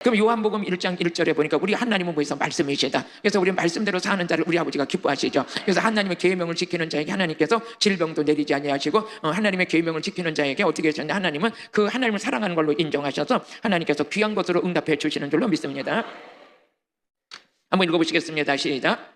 그럼 요한복음 1장 1절에 보니까 우리 하나님은 뭐해서 말씀이시다. 그래서 우리 말씀대로 사는 자를 우리 아버지가 기뻐하시죠. 그래서 하나님의 계명을 지키는 자에게 하나님께서 질병도 내리지 아니하시고 하나님의 계명을 지키는 자에게 어떻게 하셨냐, 하나님은 그 하나님을 사랑하는 걸로 인정하셔서 하나님께서 귀한 것으로 응답해 주시는 줄로 믿습니다. 한번 읽어보시겠습니다. 시작.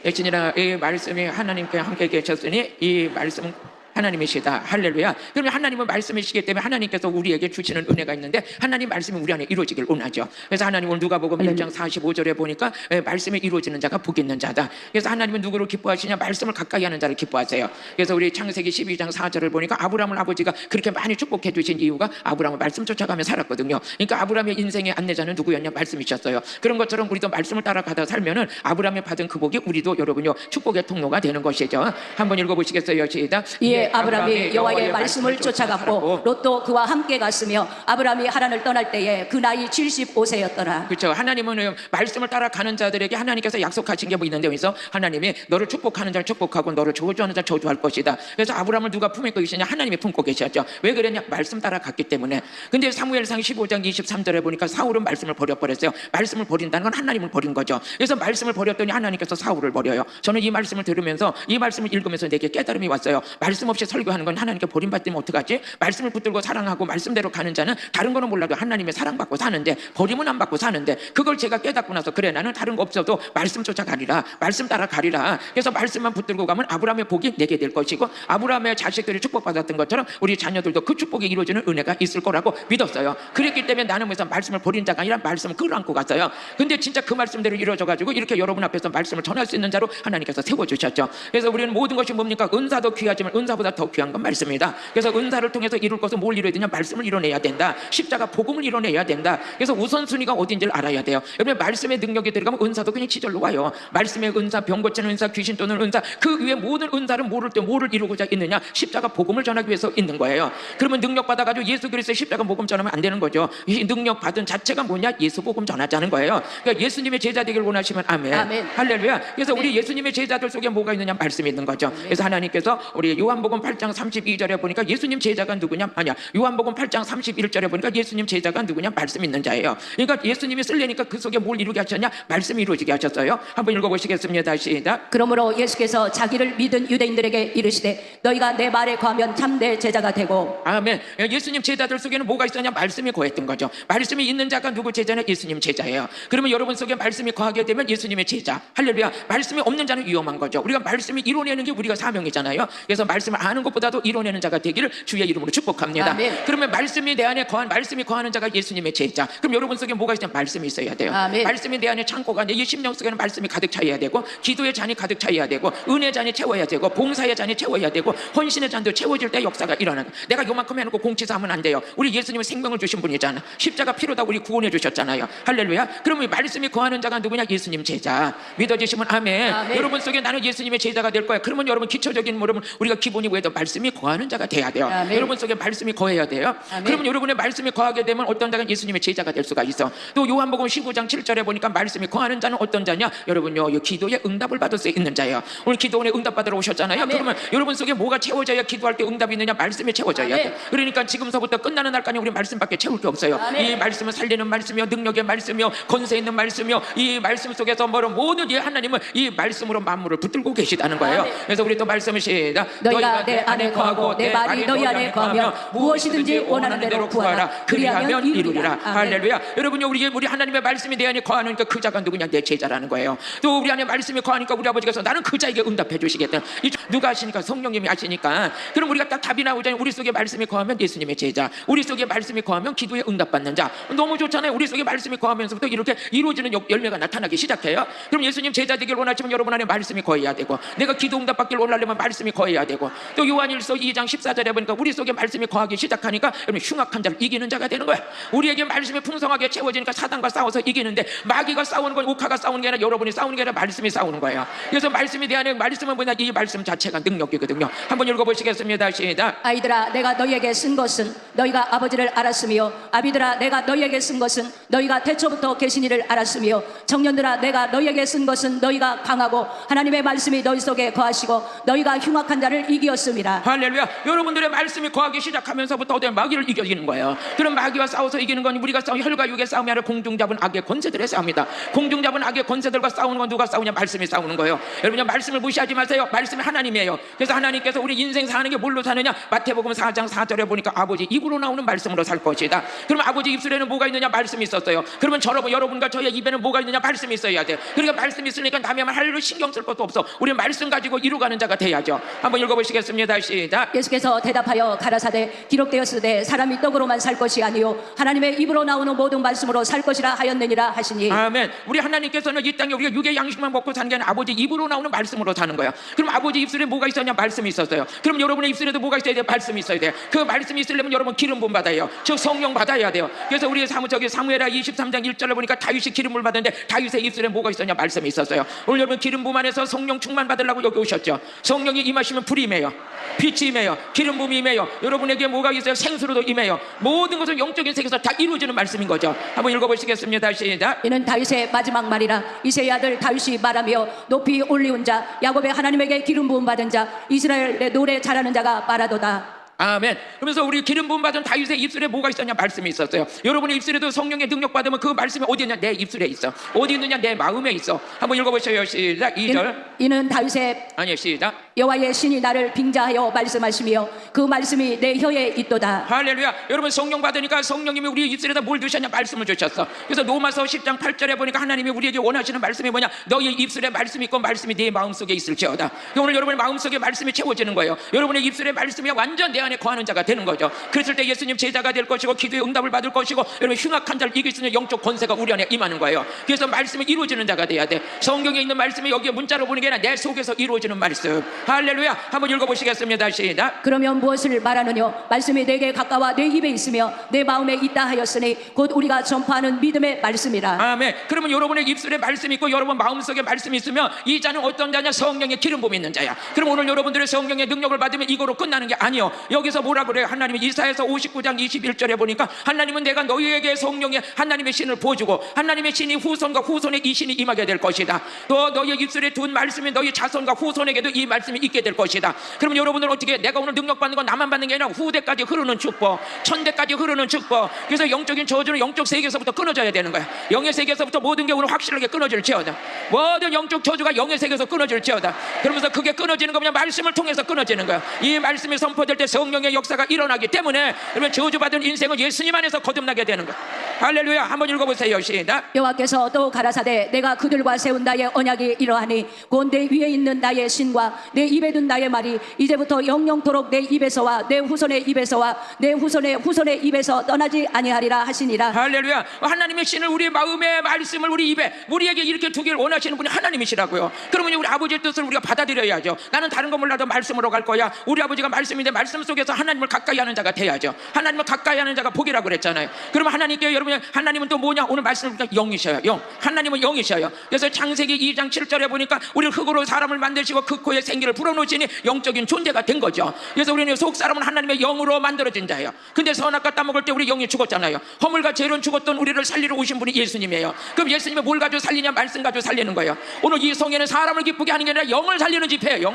액신이라 이 말씀이 하나님께 함께 계셨으니 이 말씀은 하나님이시다. 할렐루야. 그러면 하나님은 말씀이시기 때문에 하나님께서 우리에게 주시는 은혜가 있는데 하나님 말씀이 우리 안에 이루어지길 원하죠. 그래서 하나님은 누가복음 1장 45절에 보니까 말씀이 이루어지는 자가 복 있는 자다. 그래서 하나님은 누구를 기뻐하시냐? 말씀을 가까이 하는 자를 기뻐하세요. 그래서 우리 창세기 12장 4절을 보니까 아브라함을 아버지가 그렇게 많이 축복해 주신 이유가 아브라함은 말씀 쫓아가며 살았거든요. 그러니까 아브라함의 인생의 안내자는 누구였냐? 말씀이셨어요. 그런 것처럼 우리도 말씀을 따라가다 살면은 아브라함이 받은 그 복이 우리도 여러분요 축복의 통로가 되는 것이죠. 한번 읽어보시겠어요? 시작. 이에 아브라함이 여호와의 말씀을 쫓아갔고 롯도 그와 함께 갔으며 아브라함이 하란을 떠날 때에 그 나이 75세였더라. 그렇죠. 하나님은 말씀을 따라가는 자들에게 하나님께서 약속하신 게 뭐 있는데, 그래서 하나님이 너를 축복하는 자를 축복하고 너를 저주하는 자를 저주할 것이다. 그래서 아브라함을 누가 품고 계시냐? 하나님이 품고 계셨죠. 왜 그랬냐? 말씀 따라갔기 때문에. 근데 사무엘상 15장 23절에 보니까 사울은 말씀을 버려버렸어요. 말씀을 버린다는 건 하나님을 버린 거죠. 그래서 말씀을 버렸더니 하나님께서 사울을 버려요. 저는 이 말씀을 들으면서 이 말씀을 읽으면서 내게 깨달음이 왔어요. 말씀 없이 설교하는 건 하나님께 버림받으면 어떡하지? 말씀을 붙들고 사랑하고 말씀대로 가는 자는 다른 거는 몰라도 하나님의 사랑받고 사는데, 버림은 안 받고 사는데, 그걸 제가 깨닫고 나서 그래, 나는 다른 거 없어도 말씀 쫓아가리라, 말씀 따라가리라. 그래서 말씀만 붙들고 가면 아브라함의 복이 내게 될 것이고 아브라함의 자식들이 축복받았던 것처럼 우리 자녀들도 그 축복이 이루어지는 은혜가 있을 거라고 믿었어요. 그랬기 때문에 나는 그래서 말씀을 버린 자가 아니라 말씀을 끌어안고 갔어요. 근데 진짜 그 말씀대로 이루어져가지고 이렇게 여러분 앞에서 말씀을 전할 수 있는 자로 하나님께서 세워주셨죠. 그래서 우리는 모든 것이 뭡니까? 은사도 귀하지만 은사보다 더 귀한 건 말씀입니다. 그래서 은사를 통해서 이룰 것은 뭘 이뤄야 되냐? 말씀을 이뤄내야 된다. 십자가 복음을 이뤄내야 된다. 그래서 우선순위가 어딘지를 알아야 돼요. 여러분, 말씀의 능력이 들어가면 은사도 그냥 지절로 와요. 말씀의 은사, 병 고치는 은사, 귀신 떠는 은사, 그 위에 모든 은사는 모를 때 뭐를 이루고자 있느냐? 십자가 복음을 전하기 위해서 있는 거예요. 그러면 능력 받아가지고 예수 그리스도의 십자가 복음 전하면 안 되는 거죠. 이 능력 받은 자체가 뭐냐? 예수 복음 전하자는 거예요. 그러니까 예수님의 제자 되길 원하시면 아멘. 아멘. 할렐루야. 그래서 아멘. 우리 예수님의 제자들 속에 뭐가 있느냐? 말씀이 있는 거죠. 그래서 하나님께서 우리 요한복음 8장 32절에 보니까 예수님 제자가 누구냐? 아니야. 요한복음 8장 31절에 보니까 예수님 제자가 누구냐? 말씀 있는 자예요. 그러니까 예수님이 쓰려니까 그 속에 뭘 이루게 하셨냐? 말씀이 이루어지게 하셨어요. 한번 읽어보시겠습니다. 시작. 그러므로 예수께서 자기를 믿은 유대인들에게 이르시되 너희가 내 말에 거하면 참내 제자가 되고. 아멘. 예수님 제자들 속에는 뭐가 있었냐? 말씀이 거했던 거죠. 말씀이 있는 자가 누구 제자냐? 예수님 제자예요. 그러면 여러분 속에 말씀이 거하게 되면 예수님의 제자. 할렐루야. 말씀이 없는 자는 위험한 거죠. 우리가 말씀이 이뤄내는 게 우리가 사명이잖아요. 그래서 말씀을 아는 것보다도 이뤄내는 자가 되기를 주의 이름으로 축복합니다. 아멘. 그러면 말씀이 내 안에 거한, 말씀이 거하는 자가 예수님의 제자. 그럼 여러분 속에 뭐가 있냐? 말씀이 있어야 돼요. 아멘. 말씀이 내 안에 창고가, 내 심령 속에는 말씀이 가득 차야 되고, 기도의 잔이 가득 차야 되고, 은혜 잔이 채워야 되고, 봉사의 잔이 채워야 되고, 헌신의 잔도 채워질 때 역사가 일어나는. 내가 요만큼 해놓고 공치사 하면 안 돼요. 우리 예수님은 생명을 주신 분이잖아. 십자가 피로다 우리 구원해 주셨잖아요. 할렐루야. 그러면 말씀이 거하는 자가 누구냐? 예수님 제자. 믿어지시면 아멘. 아멘. 여러분 속에 나는 예수님의 제자가 될 거야. 그러면 여러분 기초적인 여러분 우리가 기본이 뭐예요? 말씀이 거하는 자가 돼야 돼요. 아멘. 여러분 속에 말씀이 거해야 돼요. 아멘. 그러면 여러분의 말씀이 거하게 되면 어떤 자가 예수님의 제자가 될 수가 있어. 또 요한복음 15장 7절에 보니까 말씀이 거하는 자는 어떤 자냐? 여러분요, 이 기도에 응답을 받을 수 있는 자예요. 오늘 기도원에 응답 받으러 오셨잖아요. 아멘. 그러면 여러분 속에 뭐가 채워져야 기도할 때 응답이 있느냐? 말씀이 채워져야 아멘. 돼. 그러니까 지금서부터 끝나는 날까지 우리 말씀밖에 채울 게 없어요. 아멘. 이 말씀은 살리는 말씀이요, 능력의 말씀이요, 권세 있는 말씀이요, 이 말씀 속에서 뭐로 모든 이 하나님은 이 말씀으로 만물을 붙들고 계시다는 거예요. 아멘. 그래서 우리 또 말씀을 시작. 너희가 내 안에 거하고 내 말이 너희 안에 거하면 무엇이든지 원하는 대로 구하라. 그리하면 이루리라. 아멘. 할렐루야. 여러분요, 우리 하나님의 말씀이 내 안에 거하니까 그 자가 누구냐? 내 제자라는 거예요. 또 우리 안에 말씀이 거하니까 우리 아버지께서 나는 그 자에게 응답해 주시겠다. 누가 아시니까? 성령님이 아시니까. 그럼 우리가 딱 답이 나오잖아요. 우리 속에 말씀이 거하면 예수님의 제자, 우리 속에 말씀이 거하면 기도에 응답받는 자. 너무 좋잖아요. 우리 속에 말씀이 거하면서부터 이렇게 이루어지는 열매가 나타나기 시작해요. 그럼 예수님 제자 되길 원하시면 여러분 안에 말씀이 거해야 되고, 내가 기도 응답 받길 원하려면 말씀이 거해야 되고, 또 요한일서 2장 14절에 보니까 우리 속에 말씀이 거하기 시작하니까 여러분 흉악한 자를 이기는 자가 되는 거야. 우리에게 말씀이 풍성하게 채워지니까 사단과 싸워서 이기는데, 마귀가 싸우는 건 옥화가 싸우는 게 아니라 여러분이 싸우는 게 아니라 말씀이 싸우는 거예요. 그래서 말씀이 내 안에, 말씀은 뭐냐? 이 말씀 자체가 능력이거든요. 한번 읽어보시겠습니다. 시작. 아이들아 내가 너희에게 쓴 것은 너희가 아버지를 알았으며, 아비들아 내가 너희에게 쓴 것은 너희가 태초부터 계신 이를 알았으며, 청년들아 내가 너희에게 쓴 것은 너희가 강하고 하나님의 말씀이 너희 속에 거하시고 너희가 흉악한 자를 이기었으며 이겼습니다. 할렐루야. 여러분들의 말씀이 거하기 시작하면서부터 어떤 마귀를 이기는 거예요. 그럼 마귀와 싸워서 이기는 건 우리가 싸우 혈과 육의 싸움이 아니라 공중 잡은 악의 권세들의 싸움이다. 공중 잡은 악의 권세들과 싸우는 건 누가 싸우냐? 말씀이 싸우는 거예요. 여러분 말씀을 무시하지 마세요. 말씀이 하나님이에요. 그래서 하나님께서 우리 인생 사는 게 뭘로 사느냐? 마태복음 4장 4절에 보니까 아버지 입으로 나오는 말씀으로 살 것이다. 그러면 아버지 입술에는 뭐가 있느냐? 말씀이 있었어요. 그러면 여러분과 저의 입에는 뭐가 있느냐? 말씀이 있어야 돼. 그러니까 말씀이 있으니까 남의 말 할 일을 신경 쓸 것도 없어. 우리 말씀 가지고 이루가는 자가 돼야죠. 한번 읽어보시겠습니다. 시작. 예수께서 대답하여 가라사대 기록되었으되 사람이 떡으로만 살 것이 아니요 하나님의 입으로 나오는 모든 말씀으로 살 것이라 하였느니라 하시니. 아멘. 우리 하나님께서는 이 땅에 우리가 육의 양식만 먹고 사는 게 아니라 아버지 입으로 나오는 말씀으로 사는 거야. 그럼 아버지 입술에 뭐가 있었냐? 말씀이 있었어요. 그럼 여러분의 입술에도 뭐가 있어야 돼? 말씀이 있어야 돼. 그 말씀이 있으려면 여러분 기름 부음 받아야 해요. 즉 성령 받아야 돼요. 그래서 우리 사무엘하 23장 1절에 보니까 다윗이 기름을 받았는데 다윗의 입술에 뭐가 있었냐? 말씀이 있었어요. 오늘 여러분 기름 부음 안에서 성령 충만 받으려고 여기 오셨죠. 성령이 임하시면 불이 임해요. 빛이 임해요. 기름 부음이 임해요. 여러분에게 뭐가 있어요? 생수로도 임해요. 모든 것은 영적인 세계에서 다 이루어지는 말씀인 거죠. 한번 읽어보시겠습니다. 시작. 이는 다윗의 마지막 말이라. 이새의 아들 다윗이 말하며 높이 올리운 자 야곱의 하나님에게 기름 부음 받은 자 이스라엘의 노래 잘하는 자가 말하도다. 아멘. 그러면서 우리 기름 부음 받은 다윗의 입술에 뭐가 있었냐? 말씀이 있었어요. 여러분의 입술에도 성령의 능력 받으면 그 말씀이 어디 있냐? 내 입술에 있어. 어디 있느냐? 내 마음에 있어. 한번 읽어보셔요. 시작. 2절. 이는 다윗의 아니요. 시작. 여호와의 신이 나를 빙자하여 말씀하시며 그 말씀이 내 혀에 있도다. 할렐루야. 여러분 성령 받으니까 성령님이 우리 입술에다 뭘 주셨냐? 말씀을 주셨어. 그래서 로마서 10장 8절에 보니까 하나님이 우리에게 원하시는 말씀이 뭐냐? 너희 입술에 말씀이 있고 말씀이 네 마음속에 있을지어다. 오늘 여러분의 마음속에 말씀이 채워지는 거예요. 여러분의 입술에 말씀이 완전 내 안에 거하는 자가 되는 거죠. 그랬을 때 예수님 제자가 될 것이고 기도의 응답을 받을 것이고 여러분 흉악한 자를 이길 수 있는 영적 권세가 우리 안에 임하는 거예요. 그래서 말씀이 이루어지는 자가 돼야 돼. 성경에 있는 말씀이 여기에 문자로 보는 게 아니라 내 속에서 이루어지는 말씀. 할렐루야. 한번 읽어보시겠습니다. 시작. 그러면 무엇을 말하느냐? 말씀이 내게 가까워 내 입에 있으며 내 마음에 있다 하였으니 곧 우리가 전파하는 믿음의 말씀이라. 아멘. 그러면 여러분의 입술에 말씀이 있고 여러분 마음속에 말씀이 있으면 이 자는 어떤 자냐? 성령의 기름 부음이 있는 자야. 그럼 오늘 여러분들의 성령의 능력을 받으면 이거로 끝나는 게 아니요. 여기서 뭐라 그래요? 하나님이 이사야서 59장 21절에 보니까 하나님은 내가 너희에게 성령의 하나님의 신을 보여주고 하나님의 신이 후손과 후손에 이 신이 임하게 될 것이다. 또 너희 입술에 둔 말씀이 너희 자손과 후손에게도 이 말씀이 있게 될 것이다. 그러면 여러분은 어떻게 내가 오늘 능력 받는 건 나만 받는 게 아니라 후대까지 흐르는 축복, 천대까지 흐르는 축복. 그래서 영적인 저주는 영적 세계에서부터 끊어져야 되는 거야. 영의 세계에서부터 모든 게 오늘 확실하게 끊어질지어다. 모든 영적 저주가 영의 세계에서 끊어질지어다. 그러면서 그게 끊어지는 거 그냥 말씀을 통해서 끊어지는 거야. 이 말씀이 선포될 때 성령의 역사가 일어나기 때문에 그러면 저주받은 인생은 예수님 안에서 거듭나게 되는 거야. 할렐루야. 한번 읽어보세요. 시작. 여호와께서 또 가라사대 내가 그들과 세운 나의 언약이 이러하니 곧 내 위에 있는 나의 신과 내 입에 둔 나의 말이 이제부터 영영토록 내 입에서와 내 후손의 입에서와 내 후손의 후손의 입에서 떠나지 아니하리라 하시니라. 할렐루야. 하나님의 신을 우리 마음의 말씀을 우리 입에 우리에게 이렇게 두길 원하시는 분이 하나님이시라고요. 그러면 우리 아버지의 뜻을 우리가 받아들여야죠. 나는 다른 거 몰라도 말씀으로 갈 거야. 우리 아버지가 말씀인데 말씀 속에서 하나님을 가까이 하는 자가 돼야죠. 하나님을 가까이 하는 자가 복이라고 그랬잖아요. 그러면 하나님께 여러분 하나님은 또 뭐냐? 오늘 말씀을 보니까 영이셔요. 영. 하나님은 영이셔요. 그래서 창세기 2장 7절에 보니까 우리를 흙으로 사람을 만드시고 그 코에 생기를 불어넣으시니 영적인 존재가 된 거죠. 그래서 우리는 속 사람은 하나님의 영으로 만들어진 자예요. 근데 선악과 따먹을 때 우리 영이 죽었잖아요. 허물과 죄로 죽었던 우리를 살리러 오신 분이 예수님이에요. 그럼 예수님이 뭘 가지고 살리냐? 말씀 가지고 살리는 거예요. 오늘 이 성회는 사람을 기쁘게 하는 게 아니라 영을 살리는 집회예요.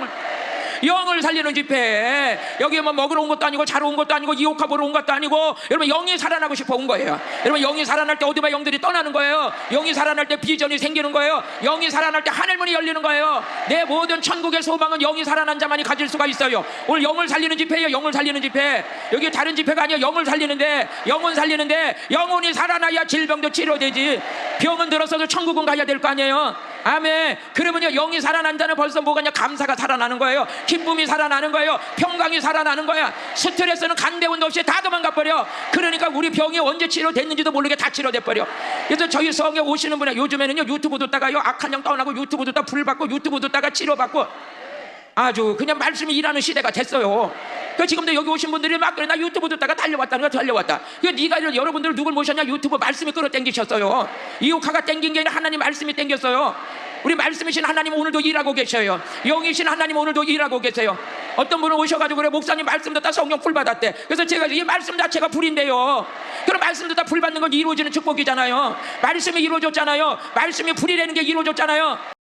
영을 살리는 집회. 여기에 뭐 먹으러 온 것도 아니고 자러 온 것도 아니고 이옥화 보러 온 것도 아니고 여러분 영이 살아나고 싶어 온 거예요. 여러분 영이 살아날 때 어디만 영들이 떠나는 거예요. 영이 살아날 때 비전이 생기는 거예요. 영이 살아날 때 하늘문이 열리는 거예요. 내 모든 천국의 소망은 영이 살아난 자만이 가질 수가 있어요. 오늘 영을 살리는 집회예요. 영을 살리는 집회. 여기 다른 집회가 아니에요. 영을 살리는데 영은 살리는데 영혼이 살아나야 질병도 치료되지. 병은 들었어도 천국은 가야 될 거 아니에요. 아멘. 그러면요 영이 살아난 자는 벌써 뭐가냐? 감사가 살아나는 거예요. 기쁨이 살아나는 거예요. 평강이 살아나는 거야. 스트레스는 간대운도 없이 다 도망가 버려. 그러니까 우리 병이 언제 치료됐는지도 모르게 다 치료돼 버려. 그래서 저희 성에 오시는 분이 요즘에는요 유튜브 듣다가요 악한 영 다운하고 유튜브 듣다 불 받고 유튜브 듣다가 치료받고 아주 그냥 말씀이 일하는 시대가 됐어요. 그 지금도 여기 오신 분들이 막 그래 나 유튜브 듣다가 달려왔다는 거 달려왔다. 그 네가 여러분들 누굴 모셨냐? 유튜브 말씀이 끌어당기셨어요. 이옥화가 땡긴 게 아니라 하나님 말씀이 땡겼어요. 우리 말씀이신 하나님 오늘도 일하고 계셔요. 영이신 하나님 오늘도 일하고 계세요. 어떤 분은 오셔가지고 그래 목사님 말씀 듣다 성령 불 받았대. 그래서 제가 이 말씀 자체가 불인데요. 그럼 말씀 듣다 불 받는 건 이루어지는 축복이잖아요. 말씀이 이루어졌잖아요. 말씀이 불이라는 게 이루어졌잖아요.